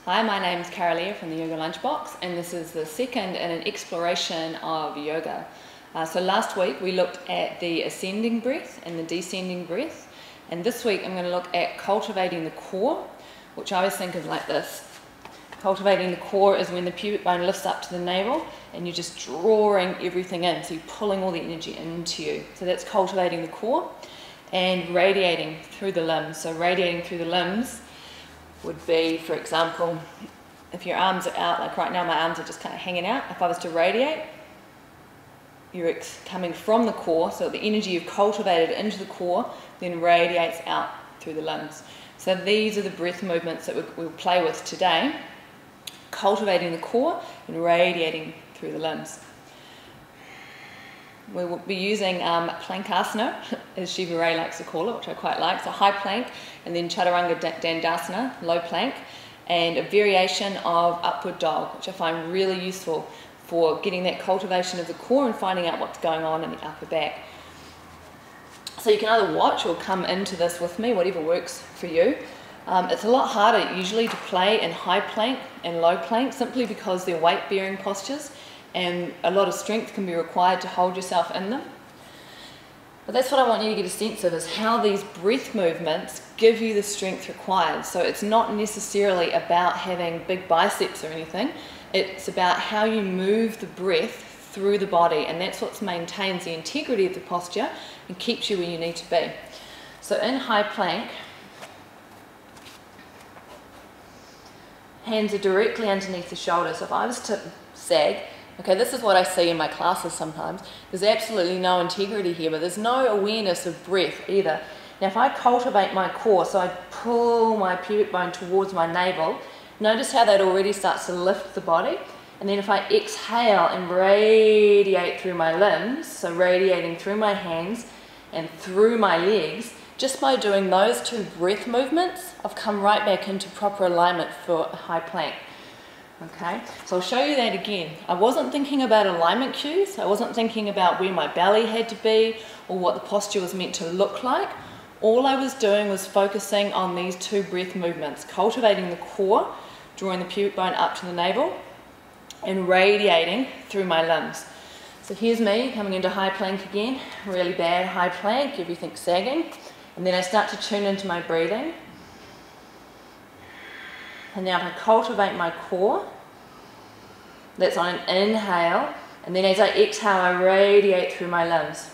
Hi, my name is Kara-Leah from the Yoga Lunchbox, and this is the second in an exploration of yoga. So last week we looked at the ascending breath and the descending breath, and this week I'm going to look at cultivating the core, which I always think of like this. Cultivating the core is when the pubic bone lifts up to the navel and you're just drawing everything in, so you're pulling all the energy into you. So that's cultivating the core. And radiating through the limbs. So radiating through the limbs would be, for example, if your arms are out, like right now my arms are just kind of hanging out. If I was to radiate, you're coming from the core, so the energy you've cultivated into the core then radiates out through the limbs. So these are the breath movements that we'll play with today. Cultivating the core and radiating through the limbs. We will be using plankasana, as Shiva Ray likes to call it, which I quite like. So high plank, and then chaturanga dandasana, low plank, and a variation of upward dog, which I find really useful for getting that cultivation of the core and finding out what's going on in the upper back. So you can either watch or come into this with me, whatever works for you. It's a lot harder usually to play in high plank and low plank, simply because they're weight-bearing postures, and a lot of strength can be required to hold yourself in them. But that's what I want you to get a sense of, is how these breath movements give you the strength required. So it's not necessarily about having big biceps or anything, it's about how you move the breath through the body, and that's what maintains the integrity of the posture and keeps you where you need to be. So in high plank, hands are directly underneath the shoulders. So if I was to sag, okay, this is what I see in my classes sometimes. There's absolutely no integrity here, but there's no awareness of breath either. Now if I cultivate my core, so I pull my pubic bone towards my navel, notice how that already starts to lift the body. And then if I exhale and radiate through my limbs, so radiating through my hands and through my legs, just by doing those two breath movements, I've come right back into proper alignment for a high plank. Okay, so I'll show you that again. I wasn't thinking about alignment cues, I wasn't thinking about where my belly had to be or what the posture was meant to look like. All I was doing was focusing on these two breath movements, cultivating the core, drawing the pubic bone up to the navel, and radiating through my limbs. So here's me coming into high plank again, really bad high plank, everything's sagging, and then I start to tune into my breathing. And now if I cultivate my core, that's on an inhale, and then as I exhale, I radiate through my limbs.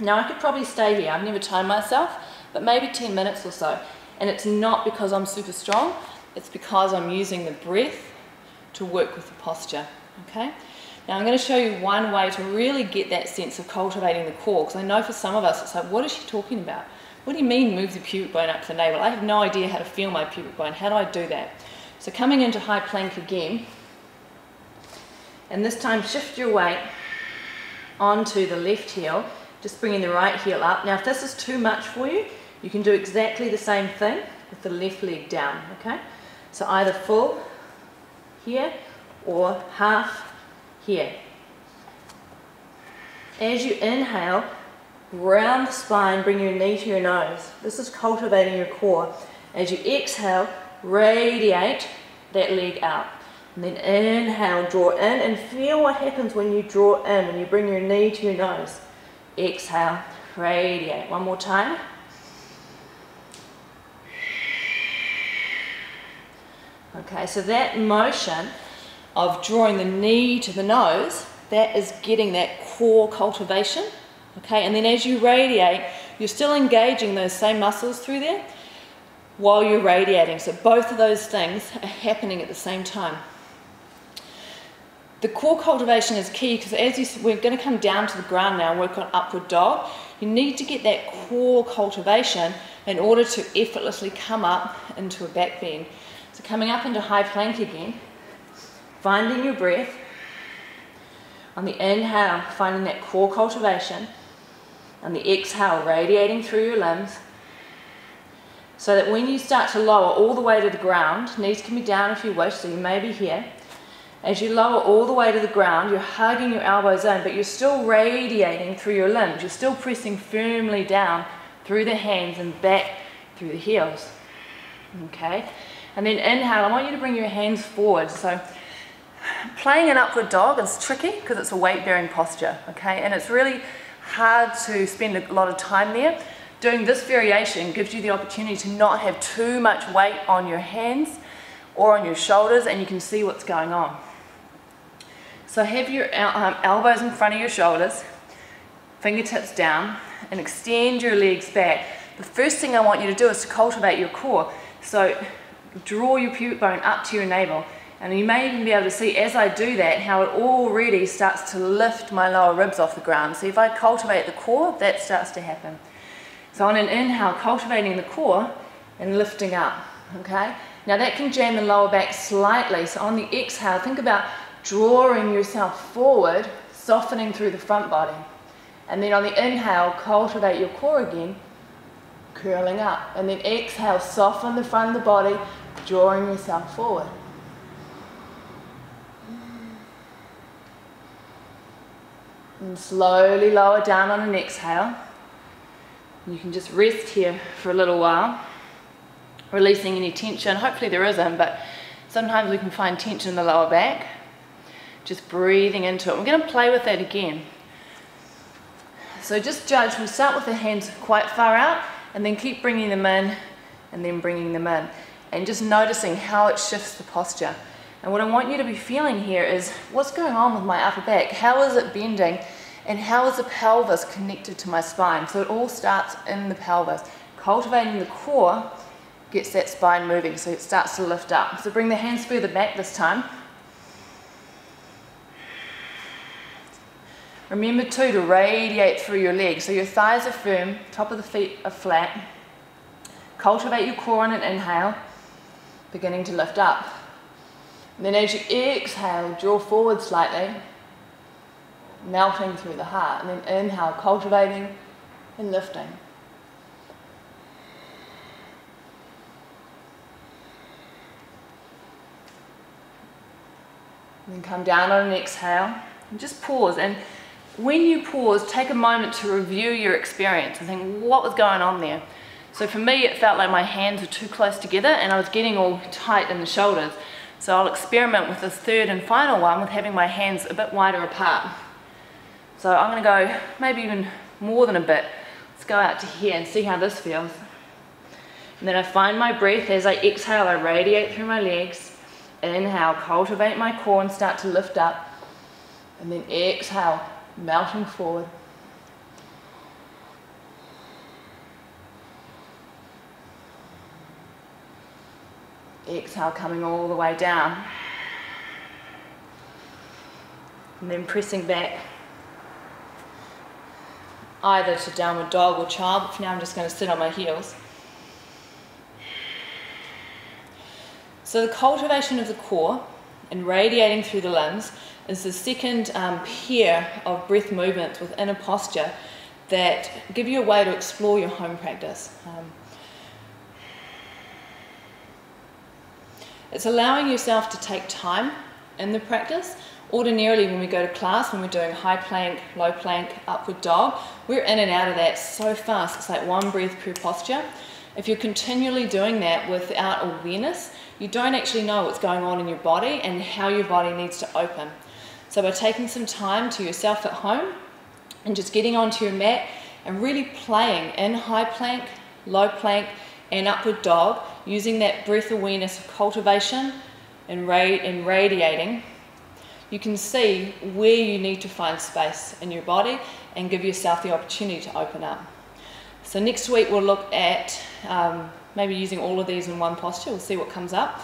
Now I could probably stay here, I've never timed myself, but maybe 10 minutes or so. And it's not because I'm super strong, it's because I'm using the breath to work with the posture, okay? Now I'm going to show you one way to really get that sense of cultivating the core, because I know for some of us it's like, what is she talking about? What do you mean move the pubic bone up to the navel? I have no idea how to feel my pubic bone. How do I do that? So coming into high plank again, and this time shift your weight onto the left heel, just bringing the right heel up. Now if this is too much for you, you can do exactly the same thing with the left leg down, okay? So either full here or half here. As you inhale, round the spine, bring your knee to your nose. This is cultivating your core. As you exhale, radiate that leg out. And then inhale, draw in, and feel what happens when you draw in, when you bring your knee to your nose. Exhale, radiate. One more time. Okay, so that motion of drawing the knee to the nose, that is getting that core cultivation, okay? And then as you radiate, you're still engaging those same muscles through there while you're radiating. So both of those things are happening at the same time. The core cultivation is key, because we're going to come down to the ground now and work on upward dog. You need to get that core cultivation in order to effortlessly come up into a back bend. So coming up into high plank again, finding your breath. On the inhale, finding that core cultivation. On the exhale, radiating through your limbs. So that when you start to lower all the way to the ground, knees can be down if you wish, so you may be here. As you lower all the way to the ground, you're hugging your elbows in, but you're still radiating through your limbs. You're still pressing firmly down through the hands and back through the heels. Okay? And then inhale, I want you to bring your hands forward. So playing an upward dog is tricky because it's a weight-bearing posture, okay? And it's really hard to spend a lot of time there. Doing this variation gives you the opportunity to not have too much weight on your hands or on your shoulders, and you can see what's going on. So have your elbows in front of your shoulders, fingertips down, and extend your legs back. The first thing I want you to do is to cultivate your core. So draw your pubic bone up to your navel, and you may even be able to see as I do that how it already starts to lift my lower ribs off the ground. So if I cultivate the core, that starts to happen. So on an inhale, cultivating the core and lifting up, okay? Now that can jam the lower back slightly, so on the exhale, think about drawing yourself forward, softening through the front body. And then on the inhale, cultivate your core again, curling up. And then exhale, soften the front of the body, drawing yourself forward. And slowly lower down on an exhale. You can just rest here for a little while, releasing any tension. Hopefully there isn't, but sometimes we can find tension in the lower back. Just breathing into it. We're going to play with that again. So just judge, we'll start with the hands quite far out and then keep bringing them in and then bringing them in. And just noticing how it shifts the posture. And what I want you to be feeling here is what's going on with my upper back? How is it bending? And how is the pelvis connected to my spine? So it all starts in the pelvis. Cultivating the core gets that spine moving, so it starts to lift up. So bring the hands further back this time. Remember too to radiate through your legs. So your thighs are firm, top of the feet are flat. Cultivate your core on an inhale, beginning to lift up. And then as you exhale, draw forward slightly, melting through the heart. And then inhale, cultivating and lifting. And then come down on an exhale and just pause. And when you pause, take a moment to review your experience and think, what was going on there? So for me, it felt like my hands were too close together and I was getting all tight in the shoulders. So I'll experiment with this third and final one with having my hands a bit wider apart. So I'm going to go maybe even more than a bit. Let's go out to here and see how this feels. And then I find my breath. As I exhale, I radiate through my legs. Inhale, cultivate my core and start to lift up. And then exhale, melting forward. Exhale, coming all the way down. And then pressing back either to downward dog or child, but for now I'm just going to sit on my heels. So the cultivation of the core and radiating through the limbs is the second pair of breath movements within a posture that give you a way to explore your home practice. It's allowing yourself to take time in the practice. Ordinarily when we go to class, when we're doing high plank, low plank, upward dog, we're in and out of that so fast. It's like one breath per posture. If you're continually doing that without awareness, you don't actually know what's going on in your body and how your body needs to open. So by taking some time to yourself at home and just getting onto your mat and really playing in high plank, low plank and upward dog, using that breath awareness of cultivation and radiating, you can see where you need to find space in your body and give yourself the opportunity to open up. So next week we'll look at maybe using all of these in one posture. We'll see what comes up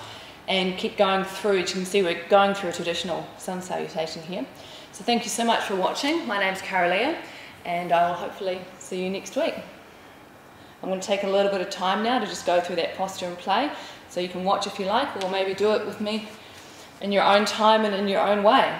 and keep going through. You can see we're going through a traditional sun salutation here. So thank you so much for watching. My name's Kara-Leah and I will hopefully see you next week. I'm going to take a little bit of time now to just go through that posture and play, so you can watch if you like, or maybe do it with me in your own time and in your own way.